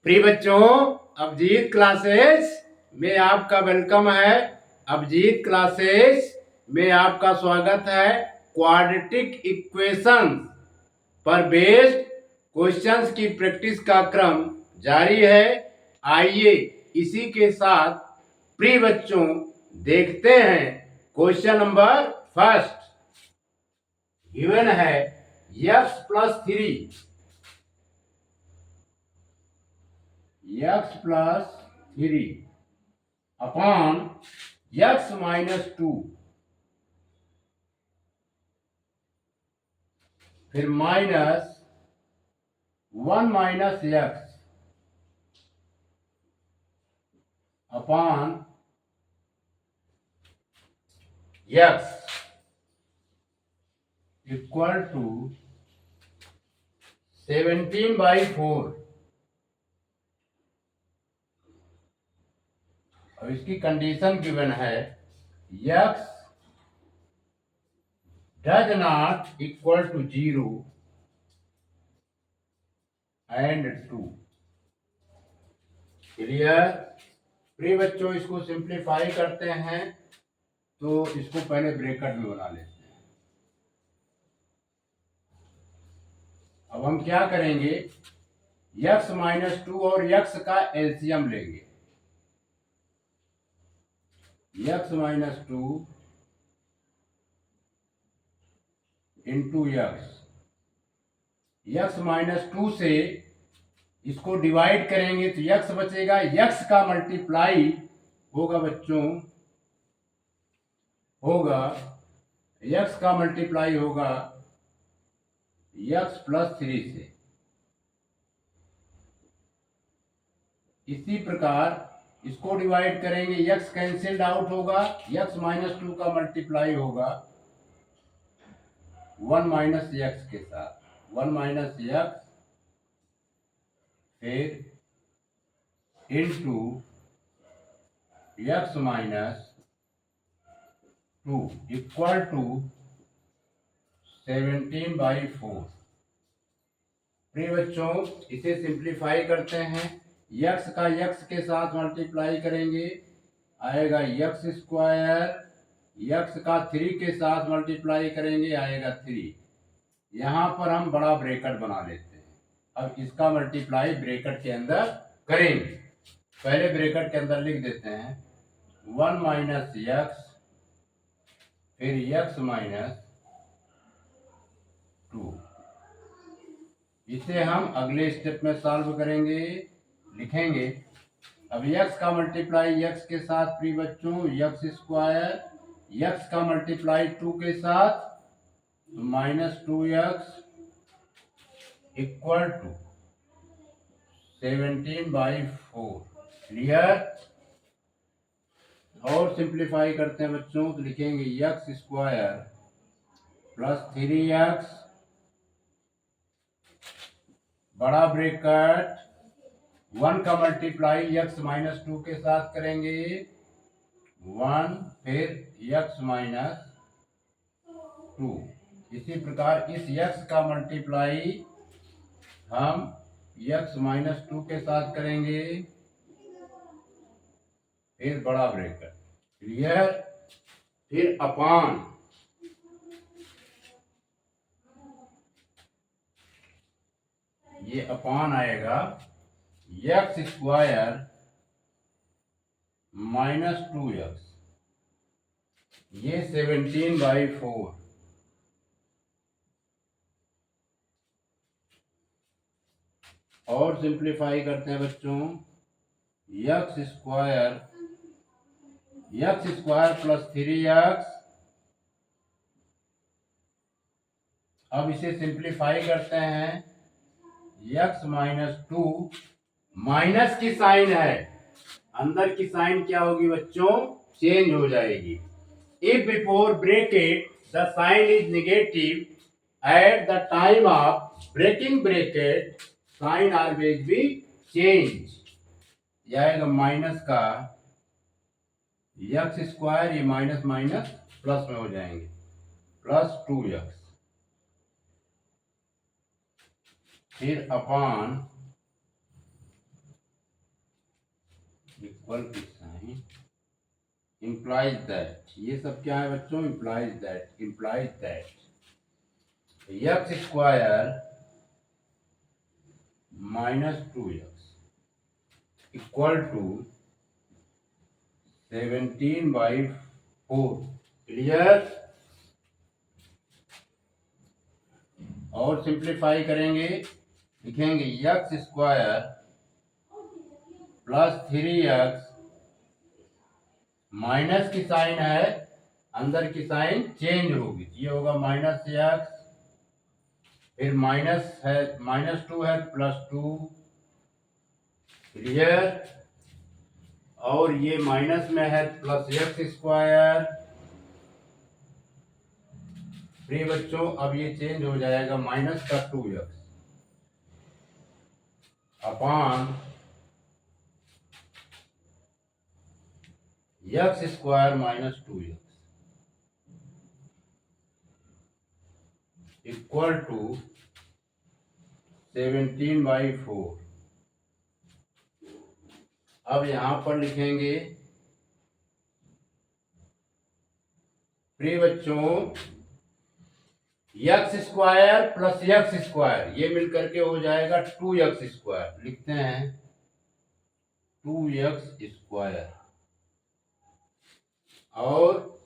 प्रिय बच्चों, अभिजीत क्लासेस में आपका वेलकम है। अभिजीत क्लासेस में आपका स्वागत है। क्वाड्रेटिक इक्वेशन पर बेस्ड क्वेश्चंस की प्रैक्टिस का क्रम जारी है। आइए इसी के साथ प्रिय बच्चों देखते हैं क्वेश्चन नंबर फर्स्ट। गिवन है x+3 अपॉन x-2, फिर -1 - x upon x equal to 17/4। अब इसकी कंडीशन गिवन है x does not equal to 0 and 2। Clear? प्रिय बच्चों, इसको सिंप्लीफाई करते हैं तो इसको पहले ब्रैकेट में बना लेते हैं। अब हम क्या करेंगे, x-2 और x का एलसीएम लेंगे। x-2 इंटू x-2 से इसको डिवाइड करेंगे तो x बचेगा। x का मल्टीप्लाई होगा बच्चों, x का मल्टीप्लाई होगा x+3 से। इसी प्रकार इसको डिवाइड करेंगे, x कैंसिल्ड आउट होगा, x-2 का मल्टीप्लाई होगा 1 - x के साथ। 1 - x फिर इंटू x-2 इक्वल टू 17/4। प्रिय बच्चों, इसे सिंप्लीफाई करते हैं। x का x के साथ मल्टीप्लाई करेंगे, आएगा x²। x का 3 के साथ मल्टीप्लाई करेंगे, आएगा 3। यहाँ पर हम बड़ा ब्रैकेट बना लेते हैं। अब इसका मल्टीप्लाई ब्रैकेट के अंदर करेंगे। पहले ब्रैकेट के अंदर लिख देते हैं 1 - x फिर x-2। इसे हम अगले स्टेप में सॉल्व करेंगे, लिखेंगे। अब x का मल्टीप्लाई x के साथ प्रिय बच्चों x², x का मल्टीप्लाई 2 के साथ तो -2x इक्वल टू 17/4। क्लियर? और सिंप्लीफाई करते हैं बच्चों तो लिखेंगे x² + 3x बड़ा ब्रैकेट 1 का मल्टीप्लाई x-2 के साथ करेंगे 1, फिर x-2। इसी प्रकार इस x का मल्टीप्लाई हम x-2 के साथ करेंगे, फिर बड़ा ब्रैकेट। क्लियर? फिर अपान ये अपान आएगा x² - 2x, ये 17/4। और सिंप्लीफाई करते हैं बच्चों, x² + 3x। अब इसे सिंप्लीफाई करते हैं, x-2 माइनस की साइन है, अंदर की साइन क्या होगी बच्चों, चेंज हो जाएगी। If before bracket the sign is negative at the time of breaking bracket sign always be change. आएगा माइनस का x², ये माइनस माइनस प्लस में हो जाएंगे, +2x। फिर अपान इक्वल की साइन इम्प्लाइज दैट, ये सब क्या है बच्चों, implies that x square minus 2x equal to 17/4। Clear. और सिंप्लीफाई करेंगे, लिखेंगे x square plus 3x, minus की साइन है, अंदर की साइन चेंज होगी, ये होगा माइनस एक्स, फिर माइनस है, -2 है, +2। क्लियर। और ये माइनस में है प्लस एक्स स्क्वायर। प्रिय बच्चों अब ये चेंज हो जाएगा, माइनस का 2x upon x square minus 2x equal to 17/4। अब यहां पर लिखेंगे प्रिय बच्चों x square plus x square ये मिलकर के हो जाएगा 2x स्क्वायर। लिखते हैं 2x स्क्वायर, और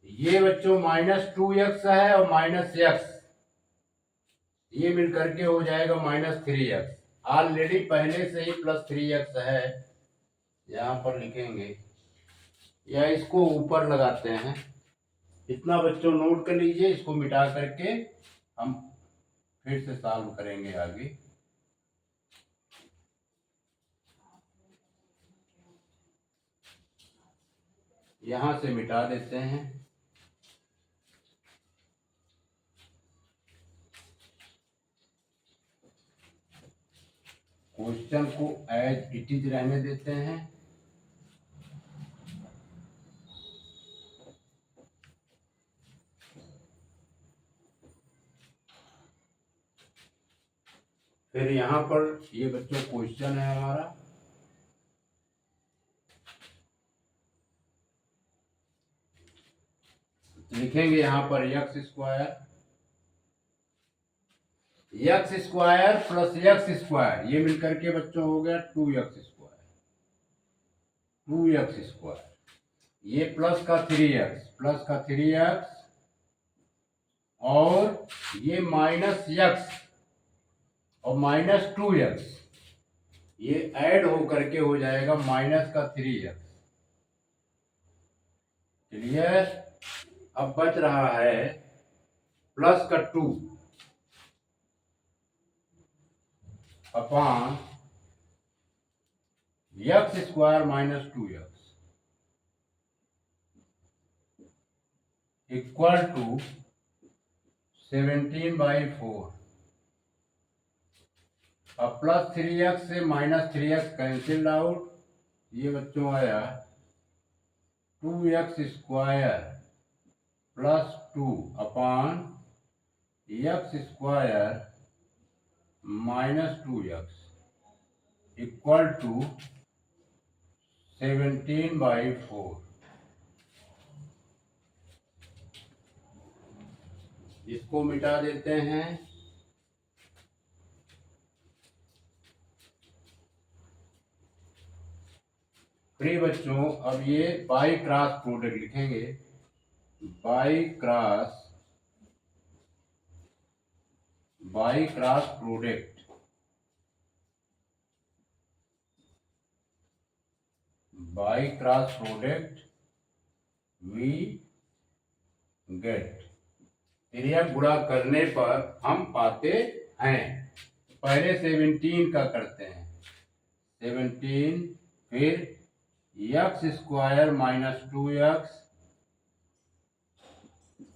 ये बच्चों -2x है और -x ये मिलकर के हो जाएगा -3x। ऑलरेडी पहले से ही +3x है, यहां पर लिखेंगे या इसको ऊपर लगाते हैं। इतना बच्चों नोट कर लीजिए, इसको मिटा करके हम फिर से सॉल्व करेंगे आगे। यहां से मिटा देते हैं, क्वेश्चन को एज इट इज रहने देते हैं। फिर यहाँ पर ये बच्चों क्वेश्चन है हमारा, लिखेंगे यहाँ पर x square plus x square ये मिलकर के बच्चों हो गया 2x स्क्वायर, ये प्लस का 3x और ये -x और -2x ये ऐड हो करके हो जाएगा माइनस का 3x। क्लियर। अब बच रहा है प्लस का 2 अपान x square -2x equal to 17/4। अब +3x से -3x कैंसिल आउट, ये बच्चों आया 2x square plus 2 upon x square -2x equal to 17/4। इसको मिटा देते हैं, प्रिय बच्चों अब ये बाई क्रॉस प्रोडक्ट लिखेंगे, by cross product we get. क्रिया गुणा करने पर हम पाते हैं, पहले 17 का करते हैं, 17 फिर एक्स स्क्वायर -2x,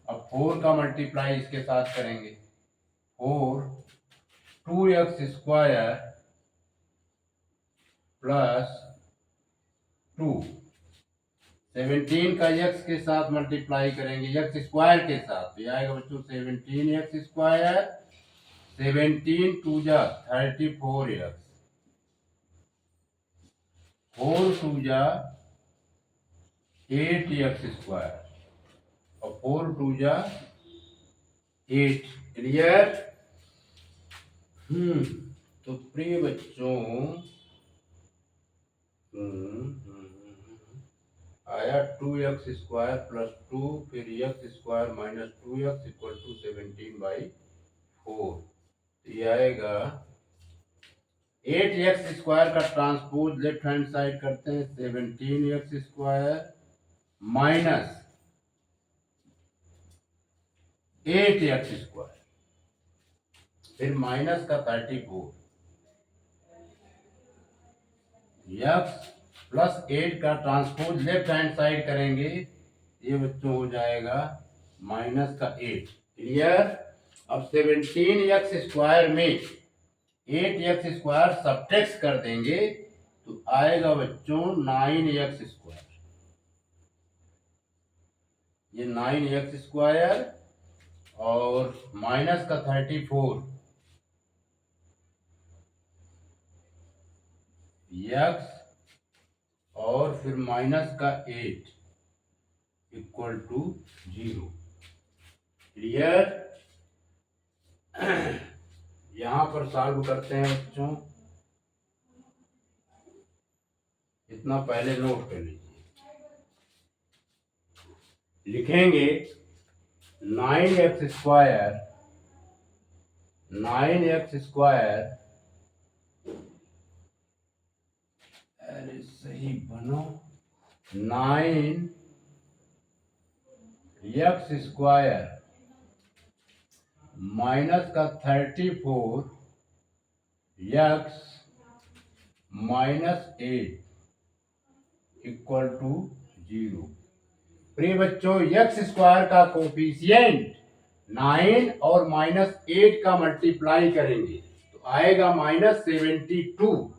अब 4 का मल्टीप्लाई इसके साथ करेंगे, 4 2x स्क्वायर प्लस 2, 17 का x के साथ मल्टीप्लाई करेंगे एक्स स्क्वायर के साथ, तो आएगा बच्चों 17x स्क्वायर, 17 2 जा 34x, 4 टू जा 8x² और 4 टू जा 8। क्लियर? तो प्रिय बच्चों आया 2x² प्लस 2 फिर x² minus 2x equal to 17/4। तो ये आएगा 8x² का ट्रांसपोज लेफ्ट हैंड साइड करते हैं 17x² माइनस 8x², फिर माइनस का 34 x प्लस 8 का ट्रांसपोज लेफ्ट हैंड साइड करेंगे, ये बच्चों हो जाएगा माइनस का 8। क्लियर? अब 17x² में 8x² सब्ट्रैक्ट कर देंगे तो आएगा बच्चों 9x²। ये 9x² और माइनस का 34 x और फिर माइनस का 8 इक्वल टू 0। क्लियर? यहां पर सॉल्व करते हैं बच्चों, इतना पहले नोट कर लीजिए। लिखेंगे 9x², 9x², अरे सही बनो, 9x² माइनस का 34 x माइनस 8 इक्वल टू 0। प्रिय बच्चों x² का कोफिशिएंट 9 और माइनस 8 का मल्टीप्लाई करेंगे तो आएगा -72।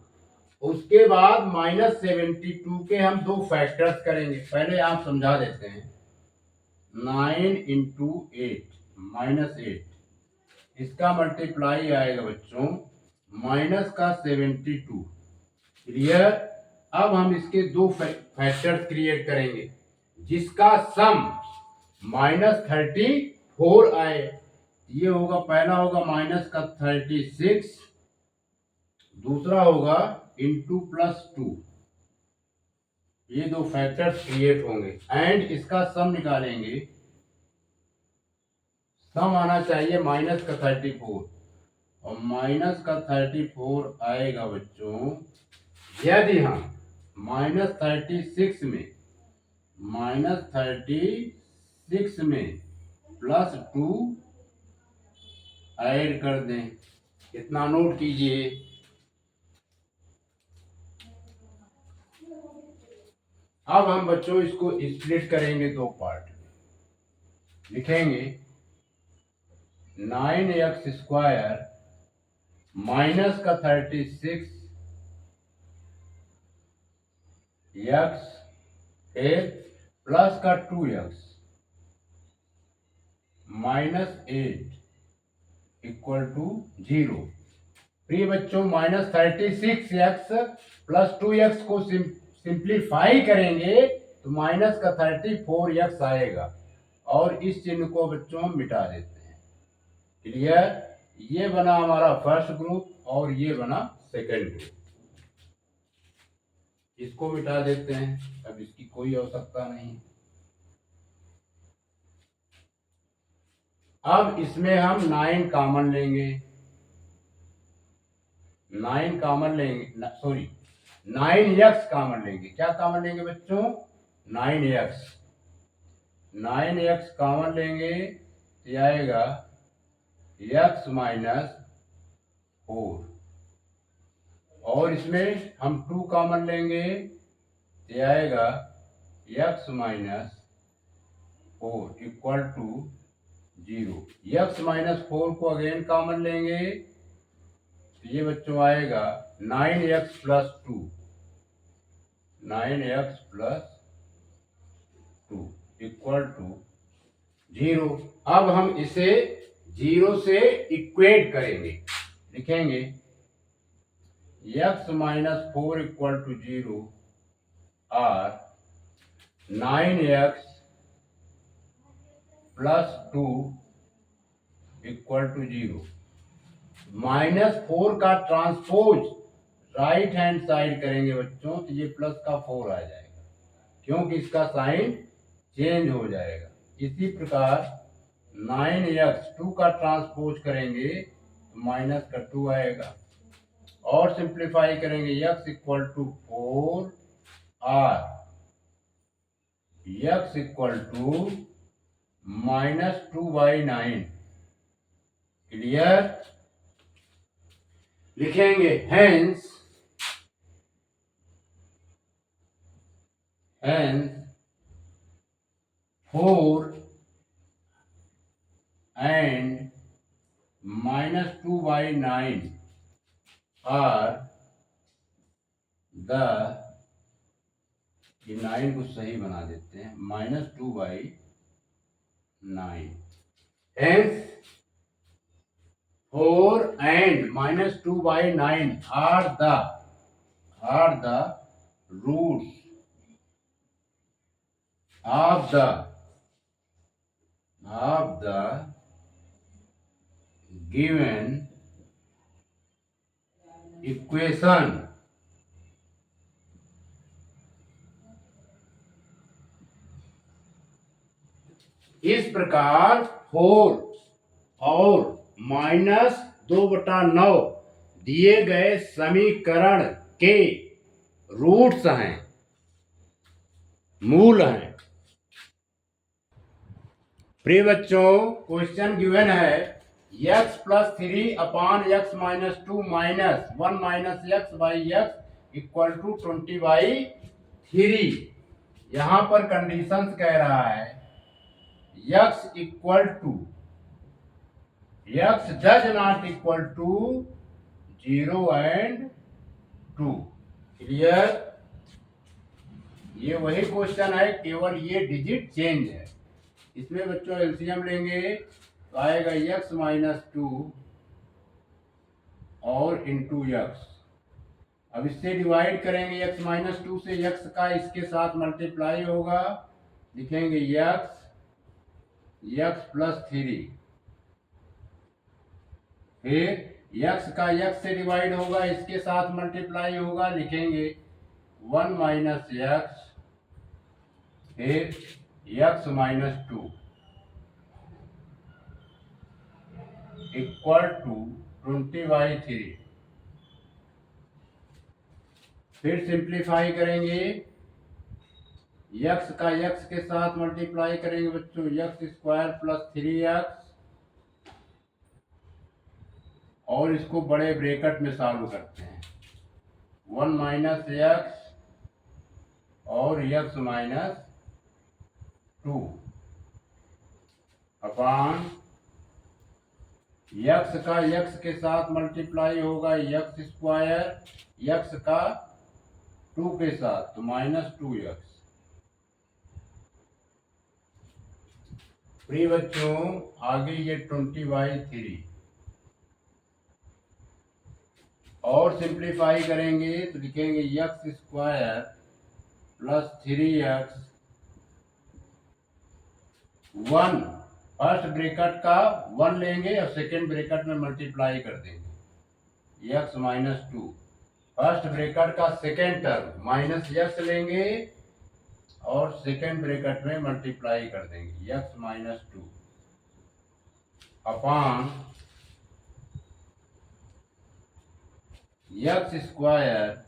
उसके बाद -72 के हम दो फैक्टर्स करेंगे। पहले आप समझा देते हैं। 9 इंटू 8 -8, इसका मल्टीप्लाई आएगा बच्चों माइनस का 72। क्लियर? अब हम इसके दो फैक्टर्स क्रिएट करेंगे जिसका सम -34 आए। ये होगा, पहला होगा माइनस का 36, दूसरा होगा इंटू प्लस 2। ये दो फैक्टर्स क्रिएट होंगे एंड इसका सम निकालेंगे। सम आना चाहिए माइनस का 34 और माइनस का 34 आएगा बच्चों यदि हम -36 में प्लस 2 ऐड कर दें। इतना नोट कीजिए। अब हम बच्चों इसको स्प्लिट करेंगे दो पार्ट में। लिखेंगे 9x² माइनस का 36 x फिर प्लस का 2x माइनस 8 इक्वल टू 0। प्रिय बच्चों -36x प्लस 2x को सिंप्लीफाई करेंगे तो माइनस का 34x आएगा और इस चिन्ह को बच्चों हम मिटा देते हैं। क्लियर? ये बना हमारा फर्स्ट ग्रुप और ये बना सेकंड ग्रुप। इसको मिटा देते हैं, अब इसकी कोई आवश्यकता नहीं। अब इसमें हम 9 कॉमन लेंगे, 9 कॉमन लेंगे, सॉरी 9x कॉमन लेंगे। क्या कॉमन लेंगे बच्चों? 9x। 9x कॉमन लेंगे तो आएगा x माइनस 4 और इसमें हम 2 कॉमन लेंगे तो आएगा x minus 4 equal to 0। x minus 4 को अगेन कॉमन लेंगे तो ये बच्चों आएगा 9x plus 2, 9x plus 2 equal to 0। अब हम इसे 0 से इक्वेट करेंगे। लिखेंगे x माइनस 4 इक्वल टू 0 और 9x प्लस 2 इक्वल टू 0। -4 का ट्रांसपोज राइट हैंड साइड करेंगे बच्चों तो ये प्लस का 4 आ जाएगा, क्योंकि इसका साइन चेंज हो जाएगा। इसी प्रकार 9x 2 का ट्रांसपोज करेंगे तो माइनस का 2 आएगा, और सिंप्लीफाई करेंगे x इक्वल टू 4 और x इक्वल टू -2/9। क्लियर? लिखेंगे hence 4 and -2/9 are the, ये 9 को सही बना देते हैं, -2/9। hence 4 and -2/9 are the roots of the given equation। इस प्रकार 4 और -2/9 दिए गए समीकरण के रूट्स हैं, मूल हैं। प्रिय बच्चों, क्वेश्चन गिवन है x plus 3 upon x minus 2 minus 1 minus x by x equal to 20/3। यहां पर कंडीशंस कह रहा है x equal to, x does not equal to 0 and 2। Clear? ये वही क्वेश्चन है, केवल ये डिजिट चेंज है। इसमें बच्चों एलसीएम लेंगे तो आएगा x माइनस 2 और इंटू x। अब इससे डिवाइड करेंगे, x माइनस 2 से x का इसके साथ मल्टीप्लाई होगा, लिखेंगे x प्लस 3। फिर x का x से डिवाइड होगा, इसके साथ मल्टीप्लाई होगा, लिखेंगे 1 माइनस x, फिर x माइनस 2 इक्वल टू 20/3। फिर सिंप्लीफाई करेंगे, x का x के साथ मल्टीप्लाई करेंगे बच्चों, x स्क्वायर प्लस 3x, और इसको बड़े ब्रैकेट में सॉल्व करते हैं। 1 माइनस x और x माइनस 2 अपॉन x का x के साथ मल्टीप्लाई होगा, x स्क्वायर, x का 2 के साथ तो -2x। प्रिय बच्चों, आगे ये 20/3 और सिंप्लीफाई करेंगे तो लिखेंगे x square plus 3x 1, first bracket का 1 लेंगे और सेकेंड ब्रैकेट में मल्टीप्लाई कर देंगे, x माइनस 2, फर्स्ट ब्रैकेट का सेकेंड टर्म माइनस x लेंगे और सेकेंड ब्रैकेट में मल्टीप्लाई कर देंगे, x minus 2 upon x square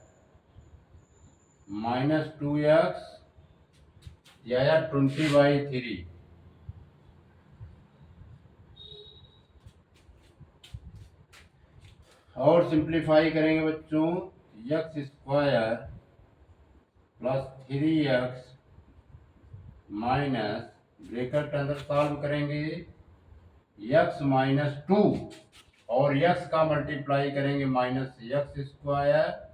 minus 2x या 20/3। और सिंप्लीफाई करेंगे बच्चों, x square plus 3x minus, bracket अंदर सॉल्व करेंगे, x माइनस 2 और x का मल्टीप्लाई करेंगे minus x square,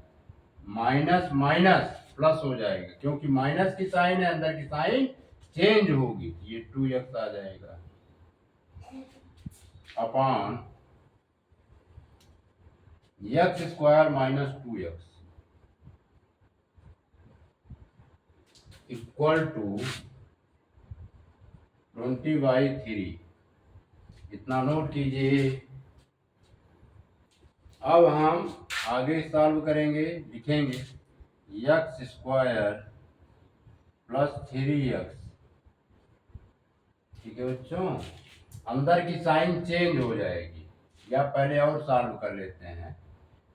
minus minus plus हो जाएगा, क्योंकि माइनस की साइन है, अंदर की साइन चेंज होगी, ये 2x आ जाएगा upon x square minus 2x। Equal to 20/3। इतना नोट कीजिए। अब हम आगे सॉल्व करेंगे। लिखेंगे x स्क्वायर प्लस 3x। ठीक है बच्चों, अंदर की साइन चेंज हो जाएगी, या पहले और सॉल्व कर लेते हैं।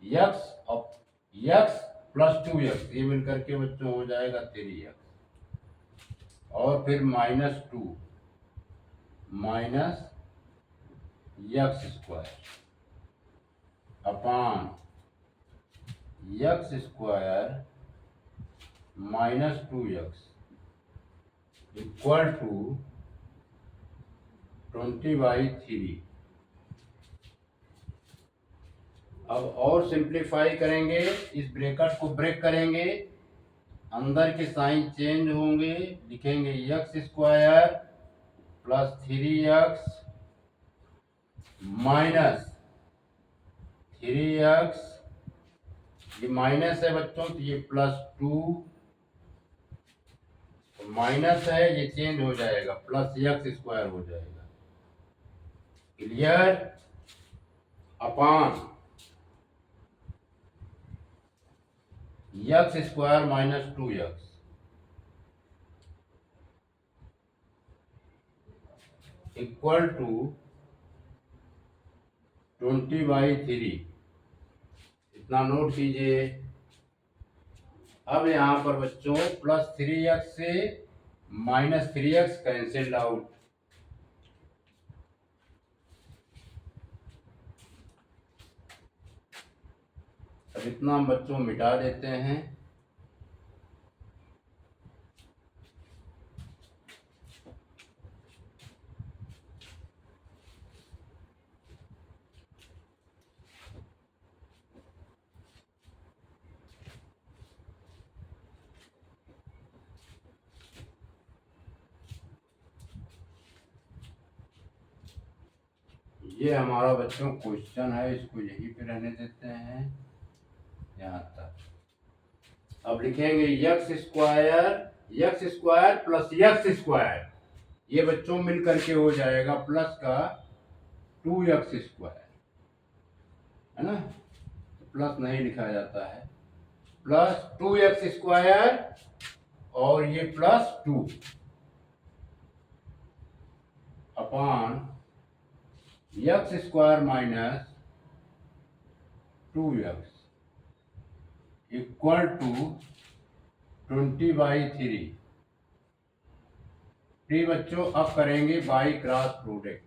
x और x प्लस 2x ये मिल करके बच्चों हो जाएगा 3x, और फिर -2 minus x square upon x square -2x equal to 20/3। अब और सिंप्लीफाई करेंगे, इस ब्रैकेट को ब्रेक करेंगे, अंदर के साइन चेंज होंगे। लिखेंगे x square plus 3x minus 3x, ये माइनस है बच्चों तो ये +2, माइनस है ये चेंज हो जाएगा, प्लस x स्क्वायर हो जाएगा। Clear? Upon x square -2x equal to 20/3। इतना नोट कीजिए। अब यहाँ पर बच्चों +3x से -3x कैंसिल आउट। अब इतना हम बच्चों मिटा देते हैं। ये हमारा बच्चों क्वेश्चन है, इसको यहीं पे रहने देते हैं यहाँ तक। अब लिखेंगे x square plus x square, ये बच्चों मिल करके हो जाएगा प्लस का 2x स्क्वायर, है ना। प्लस नहीं लिखा जाता है, प्लस 2x स्क्वायर और ये +2 upon x square minus 2x equal to 20/3। प्रिय बच्चों, अब करेंगे by cross product.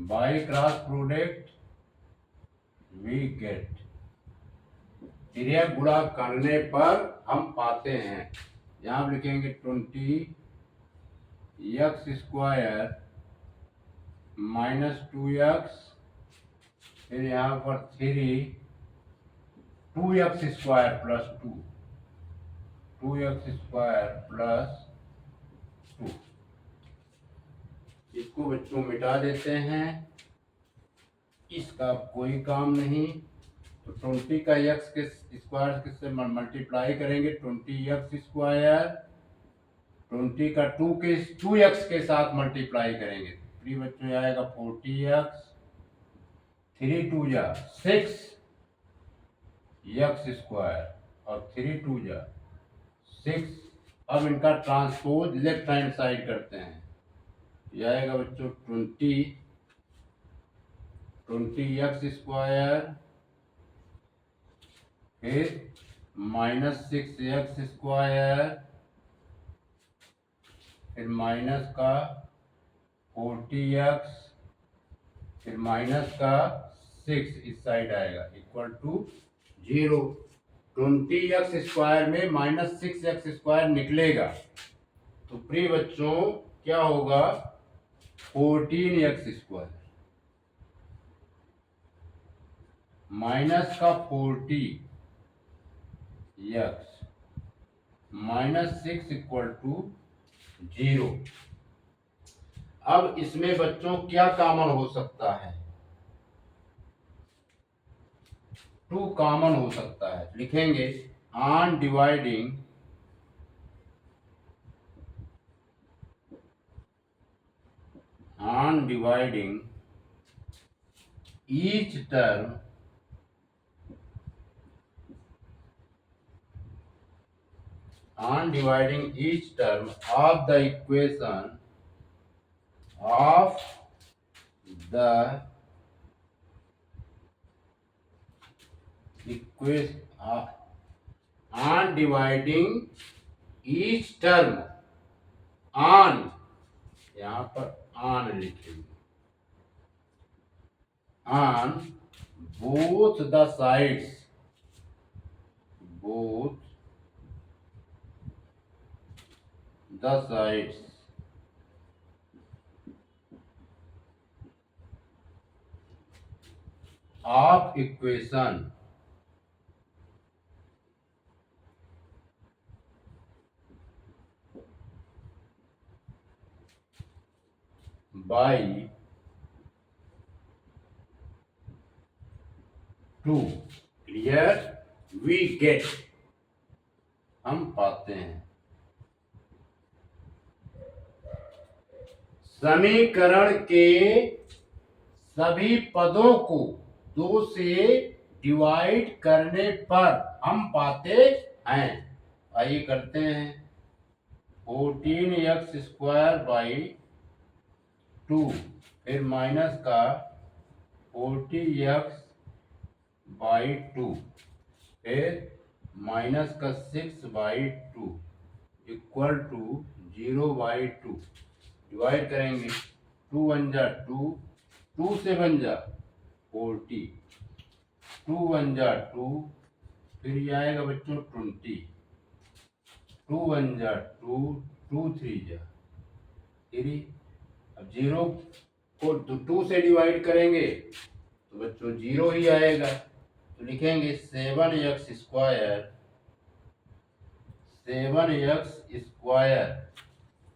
By cross product we get, क्रिया गुणा करने पर हम पाते हैं। यहाँ लिखेंगे 20x स्क्वायर -2x, फिर यहाँ पर 2x square plus 2x square plus 2। इसको बच्चों मिटा देते हैं, इसका कोई काम नहीं। तो 20 का x के स्क्वायर किससे मल्टीप्लाई करेंगे, 20x स्क्वायर, 20 का 2x के साथ मल्टीप्लाई करेंगे। प्रिय बच्चों आएगा 40x, 3 2 जा 6 x स्क्वायर और 3 2 जा 6। अब इनका ट्रांसपोज लेफ्ट हैंड साइड करते हैं। यह आएगा बच्चों 20x स्क्वायर, फिर -6x स्क्वायर, फिर माइनस का 40x, फिर माइनस का 6 इस साइड आएगा इक्वल टू 0। 20x स्क्वायर में -6x स्क्वायर निकलेगा, तो प्रिय बच्चों क्या होगा, 14x स्क्वायर माइनस का 40x -6 इक्वल टू 0। अब इसमें बच्चों क्या कॉमन हो सकता है? 2 कॉमन हो सकता है। लिखेंगे on dividing each term of the equation of the equation on dividing each term on, यहाँ पर on लिखेंगे, on both the sides of equation by 2 clear, we get, हम पाते हैं, समीकरण के सभी पदों को 2 से डिवाइड करने पर हम पाते हैं। आइए करते हैं। 14x² / 2 फिर माइनस का 40x/2 फिर माइनस का 6/2 इक्वल टू 0/2 डिवाइड करेंगे। 2 1 जा 2, 2 से बन जा 40, 2 1 जा 2, फिर ये आएगा बच्चों 20, 2 1 जा 2, 2 3 जा 3। अब 0 को 2 से डिवाइड करेंगे तो बच्चों 0 ही आएगा। तो लिखेंगे 7x²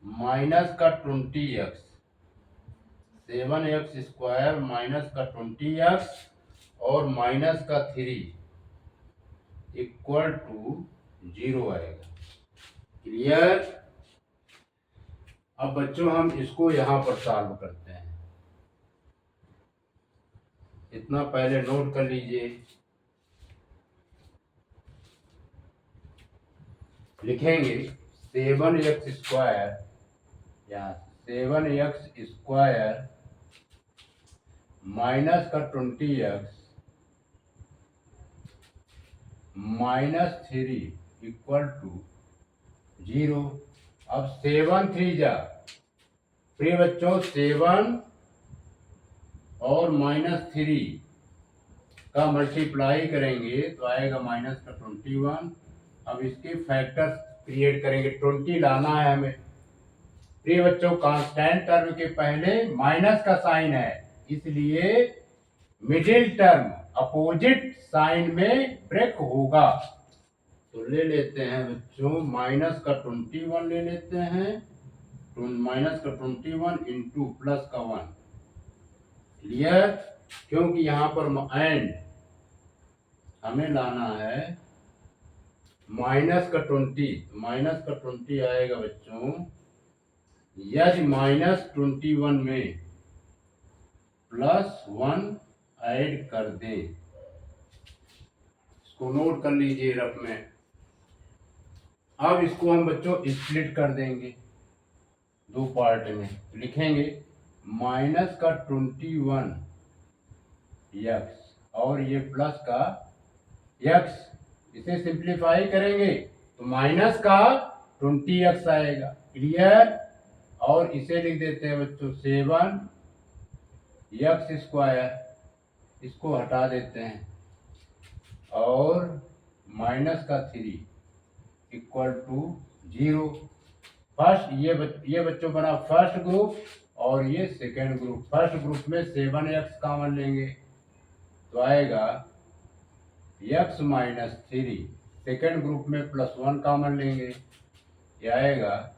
माइनस का 20x, 7x² माइनस का 20x और माइनस का 3 इक्वल टू 0 आएगा। क्लियर? अब बच्चों हम इसको यहां पर सॉल्व करते हैं। इतना पहले नोट कर लीजिए। लिखेंगे 7x² या 7x² माइनस का 20x माइनस 3 इक्वल टू 0। अब 7 3 जा, प्रिय बच्चों 7 और माइनस 3 का मल्टीप्लाई करेंगे तो आएगा माइनस का 21। अब इसके फैक्टर्स क्रिएट करेंगे। 20 लाना है हमें। प्रिय बच्चों कांस्टेंट टर्म के पहले माइनस का साइन है, इसलिए मिडिल टर्म अपोजिट साइन में ब्रेक होगा। तो ले लेते हैं बच्चों माइनस का 21 ले लेते हैं। माइनस का 21 इंटू प्लस का 1। क्लियर? क्योंकि यहाँ पर एंड हमें लाना है माइनस का 20। माइनस का 20 आएगा बच्चों यदि माइनस 21 में प्लस 1 ऐड कर दें। इसको नोट कर लीजिए रफ में। अब इसको हम बच्चों स्प्लिट कर देंगे 2 पार्ट में। लिखेंगे माइनस का 21 x और ये प्लस का x। इसे सिंप्लीफाई करेंगे तो माइनस का 20x आएगा। क्लियर? और इसे लिख देते हैं बच्चों 7x²। इसको हटा देते हैं और माइनस का 3 इक्वल टू 0। फर्स्ट ये बच्चों बना फर्स्ट ग्रुप और ये सेकेंड ग्रुप। फर्स्ट ग्रुप में 7x कॉमन लेंगे तो आएगा x माइनस 3। सेकेंड ग्रुप में प्लस 1 कॉमन लेंगे, ये आएगा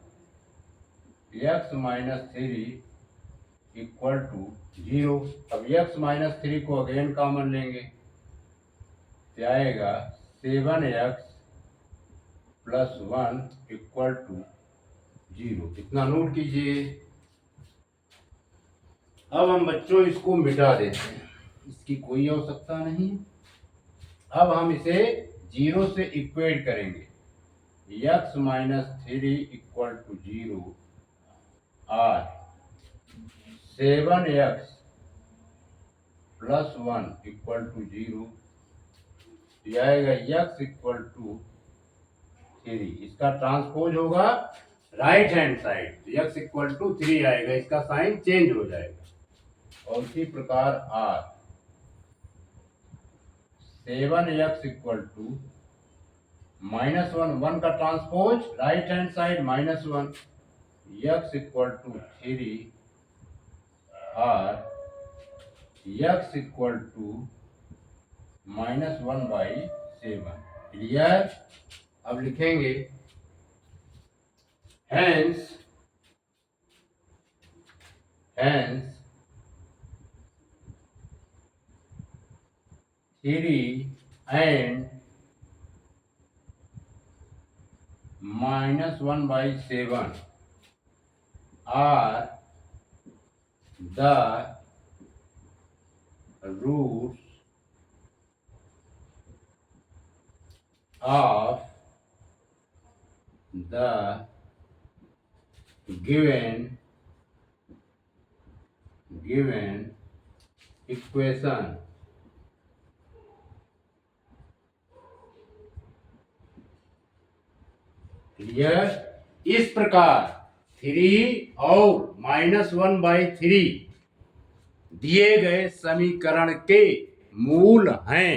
x माइनस 3 इक्वल टू 0। अब x माइनस 3 को अगेन कॉमन लेंगे तो आएगा 7x प्लस 1 इक्वल टू 0। इतना नोट कीजिए। अब हम बच्चों इसको मिटा देते हैं, इसकी कोई आवश्यकता नहीं। अब हम इसे 0 से इक्वेट करेंगे। x माइनस 3 इक्वल टू 0 और 7x प्लस 1 इक्वल टू 0 आएगा x इक्वल टू 3। इसका ट्रांसपोज होगा राइट हैंड साइड, तो x इक्वल टू 3 आएगा, इसका साइन चेंज हो जाएगा। और इसी प्रकार r 7x इक्वल टू -1, 1 का transpose right hand side -1, x equal to 3 और x इक्वल टू -1/7। क्लियर? अब लिखेंगे hence 3 and -1/7 are the roots of the given equation। Clear? इस प्रकार 3 और -1/3 दिए गए समीकरण के मूल हैं।